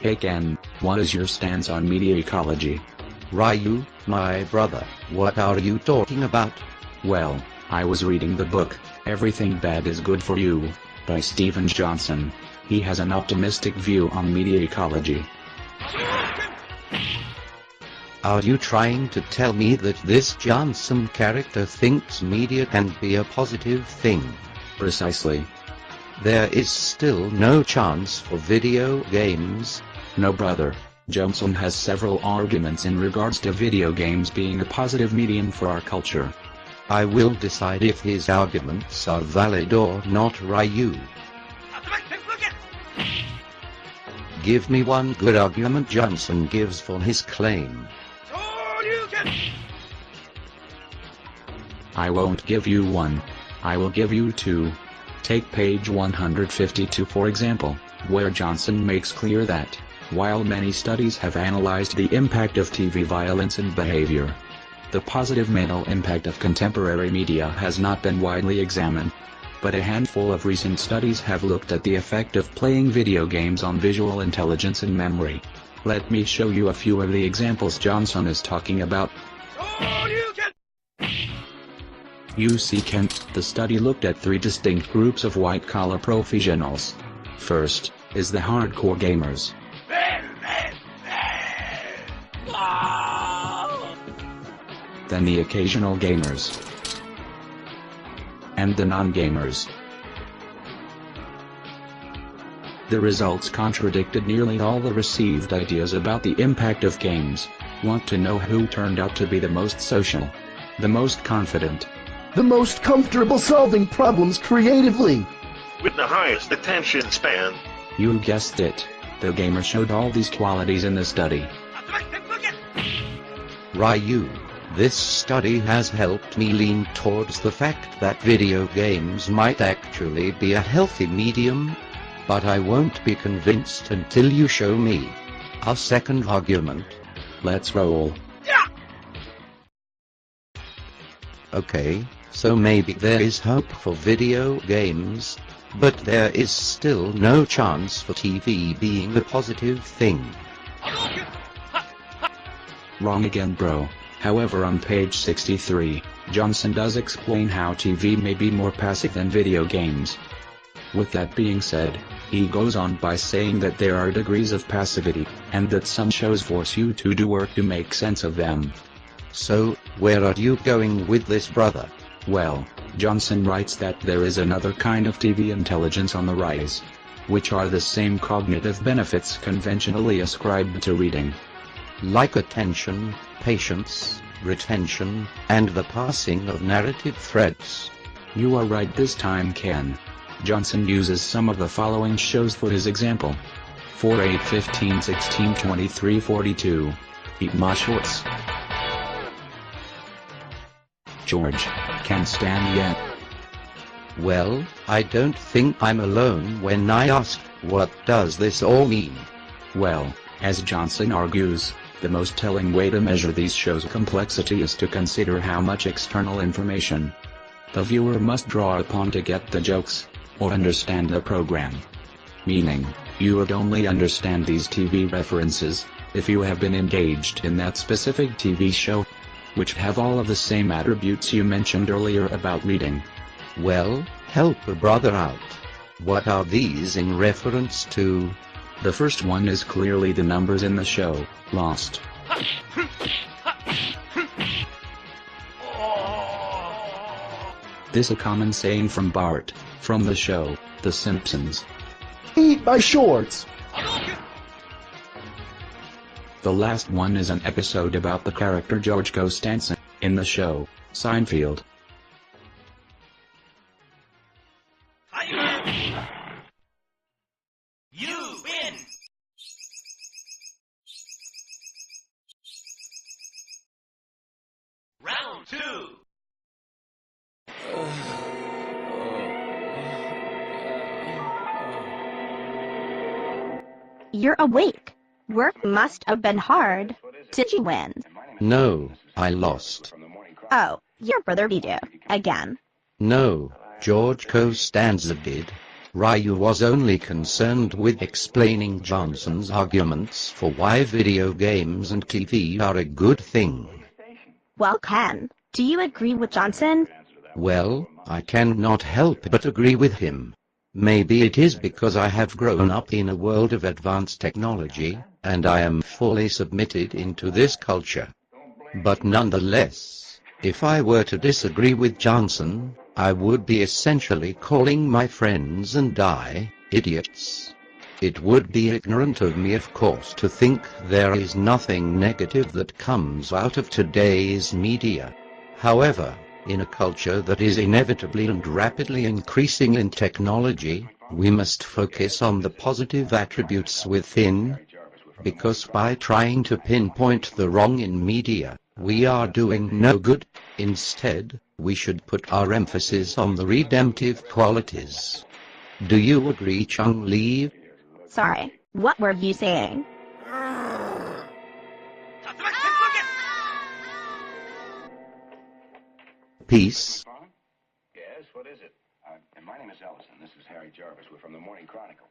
Hey Ken, what is your stance on media ecology? Ryu, my brother, what are you talking about? Well, I was reading the book, Everything Bad is Good for You, by Stephen Johnson. He has an optimistic view on media ecology. Are you trying to tell me that this Johnson character thinks media can be a positive thing? Precisely. There is still no chance for video games. No brother, Johnson has several arguments in regards to video games being a positive medium for our culture. I will decide if his arguments are valid or not. Ryu, give me one good argument Johnson gives for his claim. I won't give you one. I will give you two. Take page 152 for example, where Johnson makes clear that, while many studies have analyzed the impact of TV violence and behavior, the positive mental impact of contemporary media has not been widely examined. But a handful of recent studies have looked at the effect of playing video games on visual intelligence and memory. Let me show you a few of the examples Johnson is talking about. You see Kent, the study looked at three distinct groups of white-collar professionals. First, is the hardcore gamers. Then the occasional gamers. And the non-gamers. The results contradicted nearly all the received ideas about the impact of games. Want to know who turned out to be the most social? The most confident? The most comfortable solving problems creatively? With the highest attention span? You guessed it. The gamer showed all these qualities in the study. Ryu, this study has helped me lean towards the fact that video games might actually be a healthy medium. But I won't be convinced until you show me a second argument. Let's roll. Okay, so maybe there is hope for video games, but there is still no chance for TV being a positive thing. Wrong again, bro. However, on page 63, Johnson does explain how TV may be more passive than video games. With that being said, he goes on by saying that there are degrees of passivity, and that some shows force you to do work to make sense of them. So, where are you going with this, brother? Well, Johnson writes that there is another kind of TV intelligence on the rise, which are the same cognitive benefits conventionally ascribed to reading. Like attention, patience, retention, and the passing of narrative threads. You are right this time, Ken. Johnson uses some of the following shows for his example. 4, 8, 15, 16, 23, 42. Eat my shorts. George, can't stand yet. Well, I don't think I'm alone when I ask, what does this all mean? Well, as Johnson argues, the most telling way to measure these shows' complexity is to consider how much external information the viewer must draw upon to get the jokes, or understand the program. Meaning, you would only understand these TV references if you have been engaged in that specific TV show, which have all of the same attributes you mentioned earlier about reading. Well, help a brother out. What are these in reference to? The first one is clearly the numbers in the show, Lost. This a common saying from Bart, from the show, The Simpsons. Eat my shorts! The last one is an episode about the character George Costanza, in the show, Seinfeld. You win! Round 2! You're awake. Work must have been hard. Did you win? No, I lost. Oh, your brother beat you. Again. No, George Costanza did. Ryu was only concerned with explaining Johnson's arguments for why video games and TV are a good thing. Well, Ken, do you agree with Johnson? Well, I cannot help but agree with him. Maybe it is because I have grown up in a world of advanced technology, and I am fully submitted into this culture. But nonetheless, if I were to disagree with Johnson, I would be essentially calling my friends and I idiots. It would be ignorant of me, of course, to think there is nothing negative that comes out of today's media. However, in a culture that is inevitably and rapidly increasing in technology, we must focus on the positive attributes within, because by trying to pinpoint the wrong in media, we are doing no good. Instead, we should put our emphasis on the redemptive qualities. Do you agree, Chung Lee? Sorry, what were you saying? Peace. Yes, what is it? My name is Ellison. This is Harry Jarvis. We're from the Morning Chronicle.